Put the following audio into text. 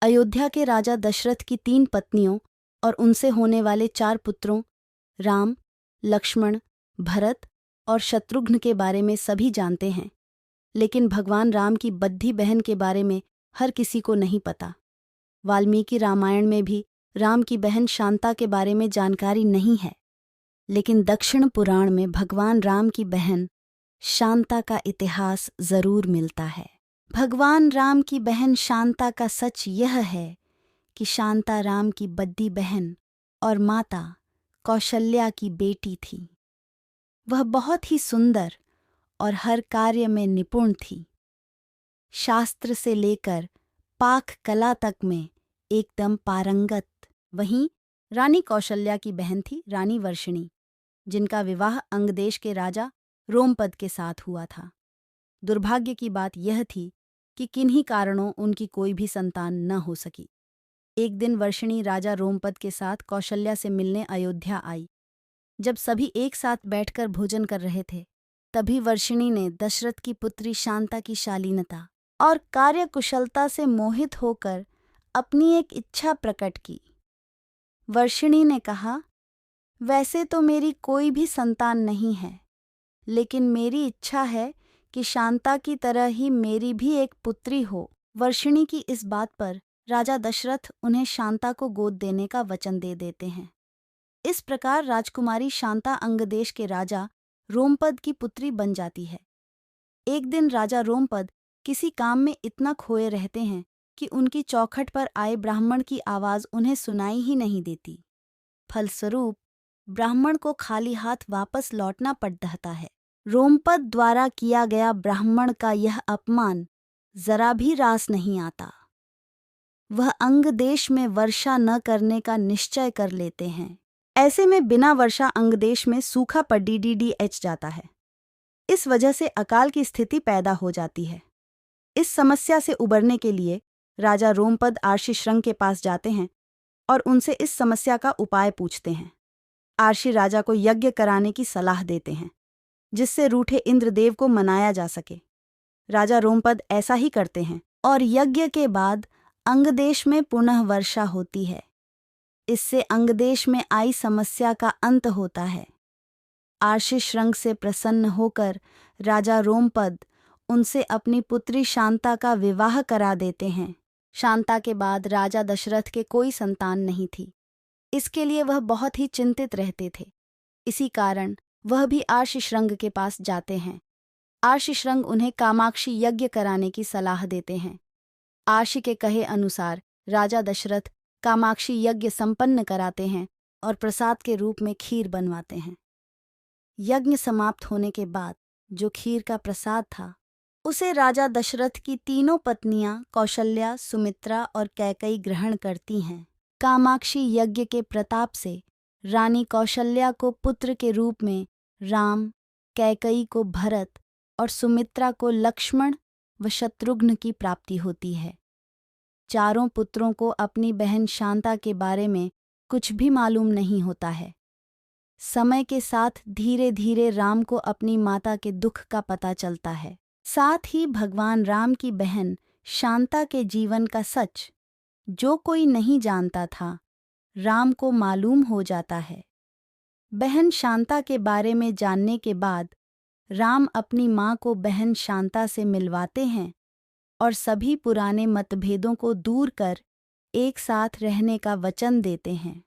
अयोध्या के राजा दशरथ की 3 पत्नियों और उनसे होने वाले 4 पुत्रों राम, लक्ष्मण, भरत और शत्रुघ्न के बारे में सभी जानते हैं, लेकिन भगवान राम की बद्धी बहन के बारे में हर किसी को नहीं पता। वाल्मीकि रामायण में भी राम की बहन शांता के बारे में जानकारी नहीं है, लेकिन दक्षिण पुराण में भगवान राम की बहन शांता का इतिहास जरूर मिलता है। भगवान राम की बहन शांता का सच यह है कि शांता राम की बद्दी बहन और माता कौशल्या की बेटी थी। वह बहुत ही सुंदर और हर कार्य में निपुण थी। शास्त्र से लेकर पाक कला तक में एकदम पारंगत। वहीं रानी कौशल्या की बहन थी रानी वर्षिणी, जिनका विवाह अंगदेश के राजा रोमपद के साथ हुआ था। दुर्भाग्य की बात यह थी कि किन्हीं कारणों उनकी कोई भी संतान न हो सकी। एक दिन वर्षिणी राजा रोमपद के साथ कौशल्या से मिलने अयोध्या आई। जब सभी एक साथ बैठकर भोजन कर रहे थे, तभी वर्षिणी ने दशरथ की पुत्री शांता की शालीनता और कार्यकुशलता से मोहित होकर अपनी एक इच्छा प्रकट की। वर्षिणी ने कहा, वैसे तो मेरी कोई भी संतान नहीं है, लेकिन मेरी इच्छा है कि शांता की तरह ही मेरी भी एक पुत्री हो। वर्षिणी की इस बात पर राजा दशरथ उन्हें शांता को गोद देने का वचन दे देते हैं। इस प्रकार राजकुमारी शांता अंगदेश के राजा रोमपद की पुत्री बन जाती है। एक दिन राजा रोमपद किसी काम में इतना खोए रहते हैं कि उनकी चौखट पर आए ब्राह्मण की आवाज उन्हें सुनाई ही नहीं देती। फलस्वरूप ब्राह्मण को खाली हाथ वापस लौटना पड़ता है। रोमपद द्वारा किया गया ब्राह्मण का यह अपमान जरा भी रास नहीं आता। वह अंगदेश में वर्षा न करने का निश्चय कर लेते हैं। ऐसे में बिना वर्षा अंगदेश में सूखा पड़ीडीएच जाता है। इस वजह से अकाल की स्थिति पैदा हो जाती है। इस समस्या से उबरने के लिए राजा रोमपद आर्षि श्रृंग के पास जाते हैं और उनसे इस समस्या का उपाय पूछते हैं। आर्षि राजा को यज्ञ कराने की सलाह देते हैं, जिससे रूठे इंद्रदेव को मनाया जा सके। राजा रोमपद ऐसा ही करते हैं और यज्ञ के बाद अंगदेश में पुनः वर्षा होती है। इससे अंगदेश में आई समस्या का अंत होता है। आर्षि श्रृंग से प्रसन्न होकर राजा रोमपद उनसे अपनी पुत्री शांता का विवाह करा देते हैं। शांता के बाद राजा दशरथ के कोई संतान नहीं थी। इसके लिए वह बहुत ही चिंतित रहते थे। इसी कारण वह भी आर्षि श्रृंग के पास जाते हैं। आर्षि श्रृंग उन्हें कामाक्षी यज्ञ कराने की सलाह देते हैं। आर्षि के कहे अनुसार राजा दशरथ कामाक्षी यज्ञ संपन्न कराते हैं और प्रसाद के रूप में खीर बनवाते हैं। यज्ञ समाप्त होने के बाद जो खीर का प्रसाद था, उसे राजा दशरथ की तीनों पत्नियां कौशल्या, सुमित्रा और कैकई ग्रहण करती हैं। कामाक्षी यज्ञ के प्रताप से रानी कौशल्या को पुत्र के रूप में राम, कैकई को भरत और सुमित्रा को लक्ष्मण व शत्रुघ्न की प्राप्ति होती है। चारों पुत्रों को अपनी बहन शांता के बारे में कुछ भी मालूम नहीं होता है। समय के साथ धीरे धीरे राम को अपनी माता के दुख का पता चलता है। साथ ही भगवान राम की बहन शांता के जीवन का सच जो कोई नहीं जानता था, राम को मालूम हो जाता है। बहन शांता के बारे में जानने के बाद राम अपनी माँ को बहन शांता से मिलवाते हैं और सभी पुराने मतभेदों को दूर कर एक साथ रहने का वचन देते हैं।